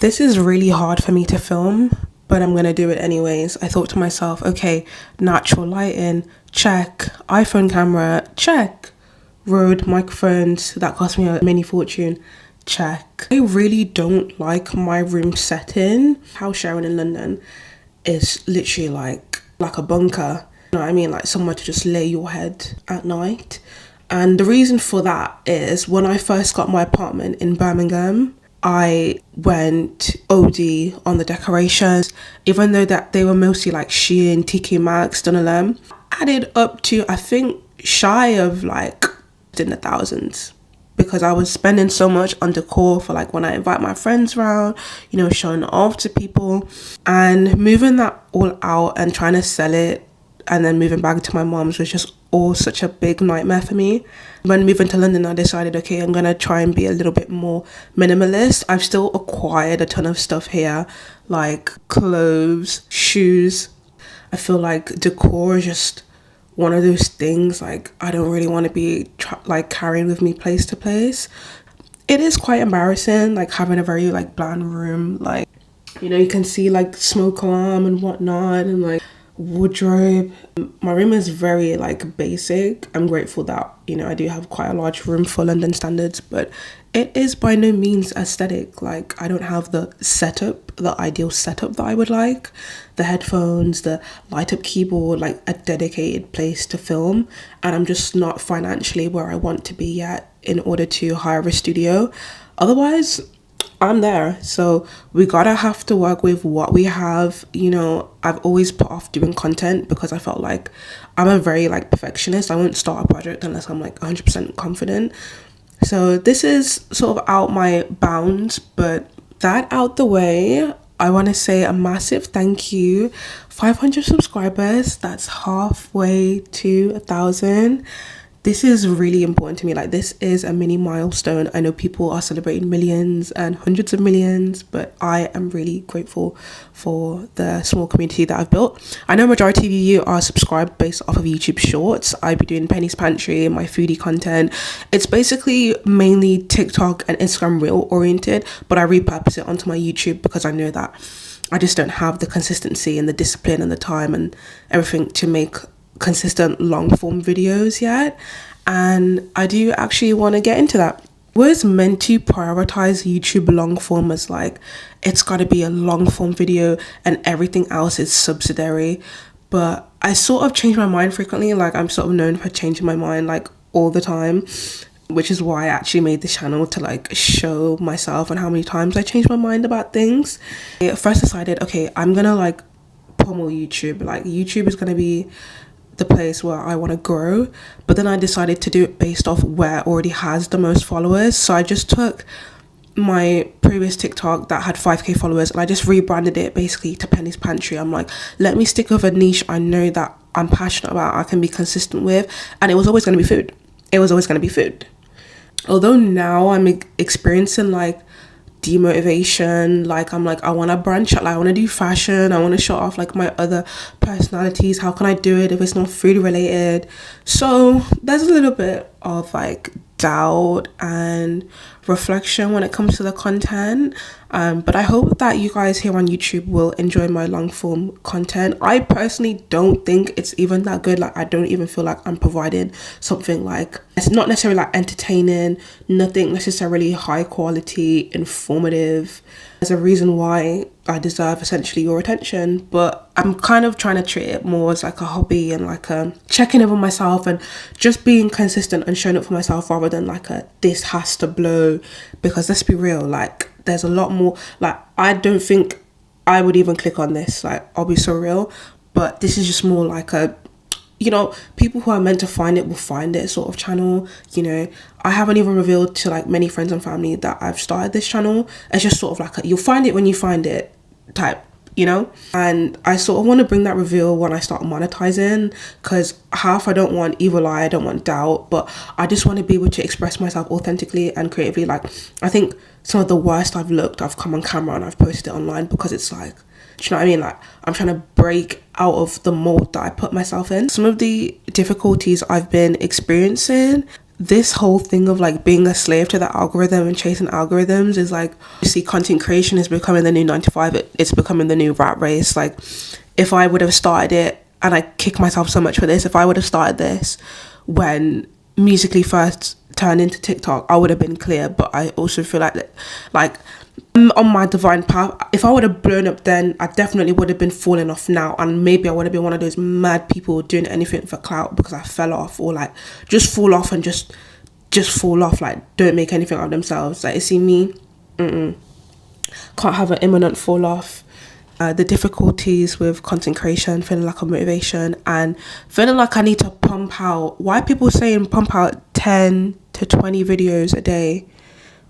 This is really hard for me to film, but I'm gonna do it anyways. I thought to myself, okay, natural lighting, check. iPhone camera, check. Rode microphones, that cost me a mini fortune, check. I really don't like my room setting. House sharing in London is literally like a bunker. You know what I mean? Like somewhere to just lay your head at night. And the reason for that is when I first got my apartment in Birmingham, I went OD on the decorations, even though that they were mostly like Shein, TK Maxx, Dunelm, added up to, I think, shy of like in the thousands, because I was spending so much on decor for like when I invite my friends around, you know, showing it off to people, and moving that all out and trying to sell it and then moving back to my mom's was just all such a big nightmare for me. When moving to London, I decided, okay, I'm gonna try and be a little bit more minimalist. I've still acquired a ton of stuff here, like clothes, shoes. I feel like decor is just one of those things like I don't really want to be like carrying with me place to place. It is quite embarrassing, like having a very like bland room, like, you know, you can see like smoke alarm and whatnot, and like wardrobe. My room is very like basic. I'm grateful that, you know, I do have quite a large room for London standards, but it is by no means aesthetic. Like I don't have the ideal setup that I would like. The headphones, the light up keyboard, like a dedicated place to film, and I'm just not financially where I want to be yet in order to hire a studio. Otherwise, I'm there. So we gotta have to work with what we have. You know, I've always put off doing content because I felt like I'm a very like perfectionist. I won't start a project unless I'm like 100% confident. So this is sort of out my bounds, but that out the way, I want to say a massive thank you. 500 subscribers, that's halfway to 1,000. This is really important to me. Like, this is a mini milestone. I know people are celebrating millions and hundreds of millions, but I am really grateful for the small community that I've built. I know majority of you are subscribed based off of YouTube Shorts. I be doing Penny's Pantry, my foodie content. It's basically mainly TikTok and Instagram Reel oriented, but I repurpose it onto my YouTube because I know that I just don't have the consistency and the discipline and the time and everything to make consistent long form videos yet, and I do actually want to get into that. I was meant to prioritize YouTube long form as like it's got to be a long form video and everything else is subsidiary, but I sort of change my mind frequently. Like I'm sort of known for changing my mind like all the time, which is why I actually made this channel, to like show myself and how many times I change my mind about things. I first decided, okay, I'm gonna like pummel YouTube. Like YouTube is gonna be the place where I want to grow, but then I decided to do it based off where it already has the most followers. So I just took my previous TikTok that had 5k followers and I just rebranded it basically to Penny's Pantry. I'm like, let me stick with a niche I know that I'm passionate about, I can be consistent with, and it was always going to be food. It was always going to be food. Although now I'm experiencing like demotivation, like I'm like, I want to branch out, like I want to do fashion, I want to show off like my other personalities. How can I do it if it's not food related? So there's a little bit of like doubt and reflection when it comes to the content, but I hope that you guys here on YouTube will enjoy my long form content. I personally don't think it's even that good. Like I don't even feel like I'm providing something like, it's not necessarily like entertaining, nothing necessarily high quality, informative. There's a reason why I deserve essentially your attention, but I'm kind of trying to treat it more as like a hobby and like a checking in with myself and just being consistent and showing up for myself, rather than like a this has to blow. Because let's be real, like there's a lot more. Like I don't think I would even click on this, like I'll be so real, but this is just more like a, you know, people who are meant to find it will find it sort of channel. You know, I haven't even revealed to like many friends and family that I've started this channel. It's just sort of like a, you'll find it when you find it type, you know. And I sort of want to bring that reveal when I start monetizing, because half I don't want evil eye, I don't want doubt, but I just want to be able to express myself authentically and creatively. Like I think some of the worst I've looked, I've come on camera and I've posted it online, because it's like, do you know what I mean? Like I'm trying to break out of the mold that I put myself in. Some of the difficulties I've been experiencing, this whole thing of like being a slave to the algorithm and chasing algorithms is like, you see, content creation is becoming the new 9 to 5. It's becoming the new rat race. Like, if I would have started it, and I kick myself so much for this, if I would have started this when Musical.ly first turned into TikTok, I would have been clear. But I also feel like I'm on my divine path. If I would have blown up then, I definitely would have been falling off now, and maybe I would have been one of those mad people doing anything for clout because I fell off, or like just fall off and just fall off, like don't make anything of themselves. Like, you see me, can't have an imminent fall off. The difficulties with content creation, feeling lack of motivation, and feeling like I need to pump out. Why are people saying pump out 10 to 20 videos a day,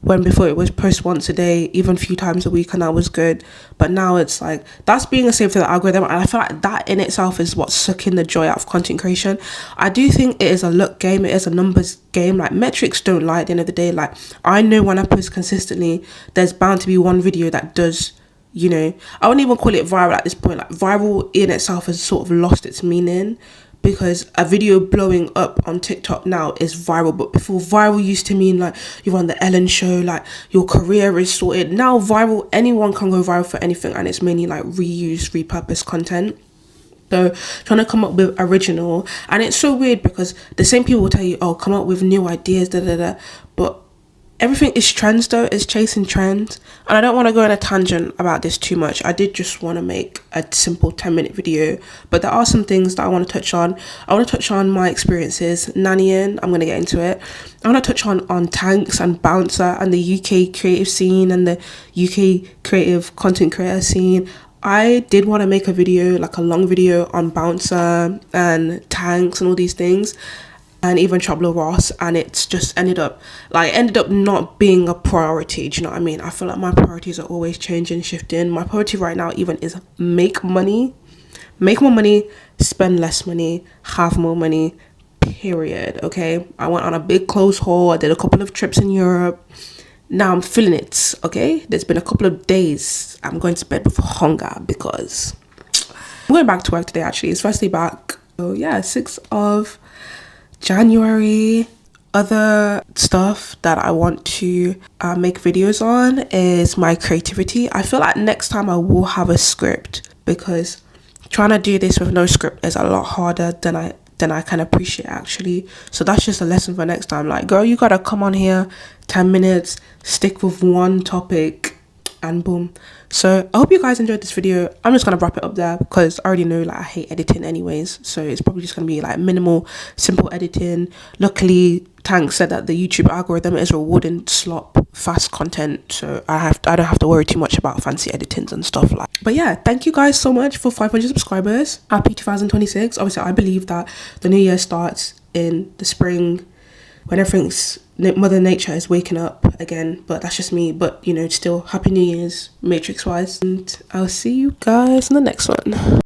when before it was post once a day, even a few times a week, and that was good? But now it's like, that's being a slave to the algorithm, and I feel like that in itself is what's sucking the joy out of content creation. I do think it is a look game, it is a numbers game. Like, metrics don't lie at the end of the day. Like, I know when I post consistently, there's bound to be one video that does, you know, I wouldn't even call it viral at this point. Like, viral in itself has sort of lost its meaning, because a video blowing up on TikTok now is viral. But before, viral used to mean like you're on the Ellen show, like your career is sorted. Now viral, anyone can go viral for anything, and it's mainly like reused, repurposed content. So trying to come up with original, and it's so weird because the same people will tell you, oh, come up with new ideas, but everything is trends though. It's chasing trends, and I don't want to go on a tangent about this too much. I did just want to make a simple 10-minute video, but there are some things that I want to touch on. I want to touch on my experiences nannying. I'm going to get into it. I want to touch on tanks and bouncer and the UK creative scene and the UK creative content creator scene. I did want to make a video, like a long video on bouncer and tanks and all these things, and even Trouble Ross, and it's just ended up not being a priority. Do you know what I mean? I feel like my priorities are always changing, shifting. My priority right now even is make more money, spend less money, have more money, period. Okay, I went on a big clothes haul, I did a couple of trips in Europe. Now I'm feeling it. Okay, there's been a couple of days I'm going to bed with hunger because I'm going back to work today. Actually, it's firstly back. So yeah, 6th of January. Other stuff that I want to make videos on is my creativity. I feel like next time I will have a script, because trying to do this with no script is a lot harder than I can appreciate, actually. So that's just a lesson for next time. Like, girl, you gotta come on here 10 minutes, stick with one topic, and boom. So I hope you guys enjoyed this video. I'm just gonna wrap it up there because I already know, like, I hate editing anyways, so it's probably just gonna be like minimal, simple editing. Luckily, Tank said that the YouTube algorithm is rewarding slop fast content, so I don't have to worry too much about fancy editings and stuff like. But yeah, thank you guys so much for 500 subscribers. Happy 2026. Obviously, I believe that the new year starts in the spring, when everything's, Mother Nature is waking up again. But that's just me. But, you know, still happy New Year's, Matrix wise, and I'll see you guys in the next one.